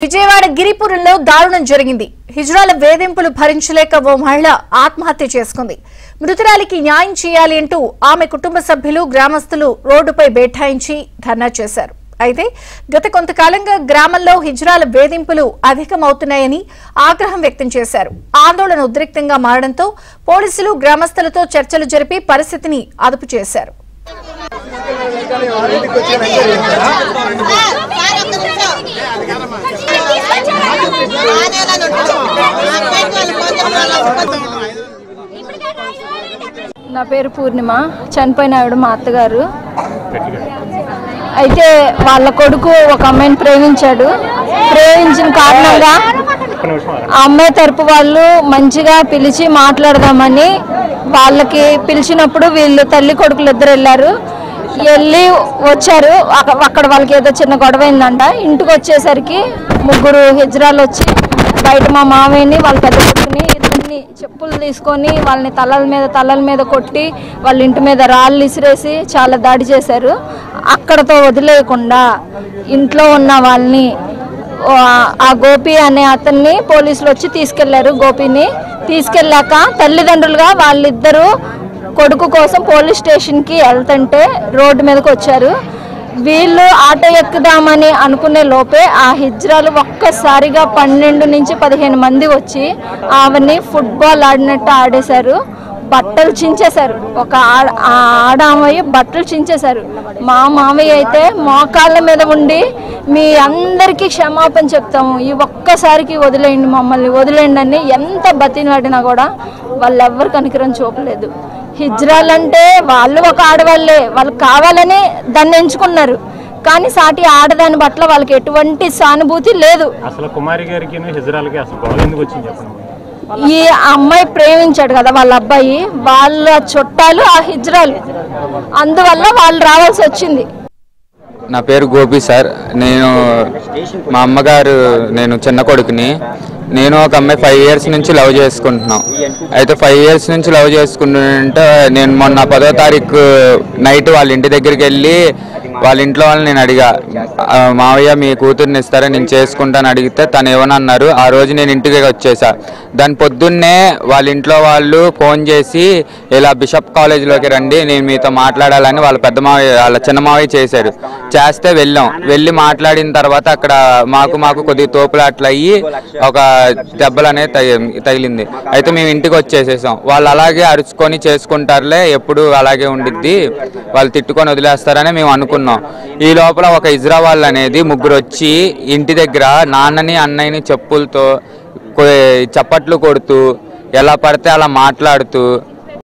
విజయవాడ గిరిపురంలో దారుణం జరిగింది. హిజ్రాల వేధింపులు భరించలేక ఓ మహిళ ఆత్మహత్య చేసుకుంది. మృతురాలికి న్యాయం చేయాలి అంటూ ఆమె కుటుంబ సభ్యులు గ్రామస్తులు రోడ్డుపై బైఠాయించి ధర్నా చేశారు. అయితే గత కొంతకాలంగా గ్రామంలో హిజ్రాల వేధింపులు అధికమవుతున్నాయని ఆగ్రహం వ్యక్తం చేశారు. ఆందోళన ఉద్రిక్తంగా మారడంతో పోలీసులు గ్రామస్తులతో చర్చలు జరిపి పరిస్థితిని అదుపు చేశారు. నా పేరు పూర్ణిమ. చనిపోయిన ఆవిడ మా అత్తగారు. అయితే వాళ్ళ కొడుకు ఒక అమ్మాయిని ప్రేమించిన కారణంగా ఆ అమ్మాయి తరపు వాళ్ళు మంచిగా పిలిచి మాట్లాడదామని వాళ్ళకి పిలిచినప్పుడు వీళ్ళు తల్లి కొడుకులు ఇద్దరు వెళ్ళి వచ్చారు. అక్కడ వాళ్ళకి ఏదో చిన్న గొడవ అయిందంట. ఇంటికి వచ్చేసరికి ముగ్గురు హిజ్రాలు వచ్చి బయట మా మామయ్యని వాళ్ళ పెద్ద కొడుకుని ఇద్దరిని చెప్పులు తీసుకొని వాళ్ళని తలల మీద కొట్టి వాళ్ళ ఇంటి మీద రాళ్ళు ఇసిరేసి చాలా దాడి చేశారు. అక్కడతో వదిలేయకుండా ఇంట్లో ఉన్న వాళ్ళని ఆ గోపి అనే అతన్ని పోలీసులు వచ్చి తీసుకెళ్లారు. గోపిని తీసుకెళ్ళాక తల్లిదండ్రులుగా వాళ్ళిద్దరూ కొడుకు కోసం పోలీస్ స్టేషన్కి వెళ్తుంటే రోడ్డు మీదకి వచ్చారు. వీళ్ళు ఆటో ఎక్కుదామని అనుకునే లోపే ఆ హిజ్రాలు ఒక్కసారిగా 12 నుంచి 15 మంది వచ్చి ఆమెని ఫుట్బాల్ ఆడినట్టు ఆడేశారు. బట్టలు చించేశారు. ఒక ఆడామయ్య బట్టలు చించేశారు. మా మామయ్య అయితే మోకాళ్ళ మీద ఉండి మీ అందరికీ క్షమాపణ చెప్తాము, ఈ ఒక్కసారికి వదిలేయండి, మమ్మల్ని వదిలేయండి అని ఎంత బతిలాడినా కూడా వాళ్ళు ఎవ్వరు కనికరం చూపలేదు. హిజ్రాలు అంటే వాళ్ళు ఒక ఆడవాళ్ళే, వాళ్ళు కావాలని దాన్ని ఎంచుకున్నారు. కానీ సాటి ఆడదాని పట్ల వాళ్ళకి ఎటువంటి సానుభూతి లేదు. అసలు కుమారి గారికి హిజ్రాలకి అసలు గొడవ ఎందుకు వచ్చింది చెప్పండి. ఈ అమ్మాయి ప్రేమించాడు కదా వాళ్ళ అబ్బాయి, వాళ్ళ చుట్టాలు ఆ హిజ్రాలు, అందువల్ల వాళ్ళు రావాల్సి వచ్చింది. నా పేరు గోపి సార్. మా అమ్మగారు నేను చిన్న కొడుకుని. నేను ఒక అమ్మాయి 5 years నుంచి లవ్ చేసుకుంటున్నాం. అయితే 5 years నుంచి లవ్ చేసుకుంటుంటే నేను మొన్న 10వ తారీఖు నైట్ వాళ్ళ ఇంటి దగ్గరికి వెళ్ళి వాళ్ళ ఇంట్లో వాళ్ళని నేను అడిగా, మావయ్య మీ కూతుర్ని ఇస్తారా, నేను చేసుకుంటాను అడిగితే తను ఏమన్నారు. ఆ రోజు నేను ఇంటికి వచ్చేసా. దాని పొద్దున్నే వాళ్ళ ఇంట్లో వాళ్ళు ఫోన్ చేసి ఇలా బిషప్ కాలేజీలోకి రండి, నేను మీతో మాట్లాడాలని వాళ్ళ పెద్ద మావయ్య వాళ్ళ చిన్న మావయ్య చేస్తే వెళ్ళి మాట్లాడిన తర్వాత అక్కడ మాకు కొద్దిగా తోపులాట్లు అయ్యి ఒక దెబ్బలు అనేది తగిలింది. అయితే మేము ఇంటికి వచ్చేసేసాం. వాళ్ళు అలాగే అరుచుకొని చేసుకుంటారులే, ఎప్పుడు అలాగే ఉండిద్ది, వాళ్ళు తిట్టుకొని వదిలేస్తారని మేము అనుకున్నాం. ఈ లోపల ఒక ఇజ్రావాల్ అనేది ముగ్గురు వచ్చి ఇంటి దగ్గర నాన్నని అన్నయ్యని చెప్పులతో చప్పట్లు కొడుతూ ఎలా పడితే అలా మాట్లాడుతూ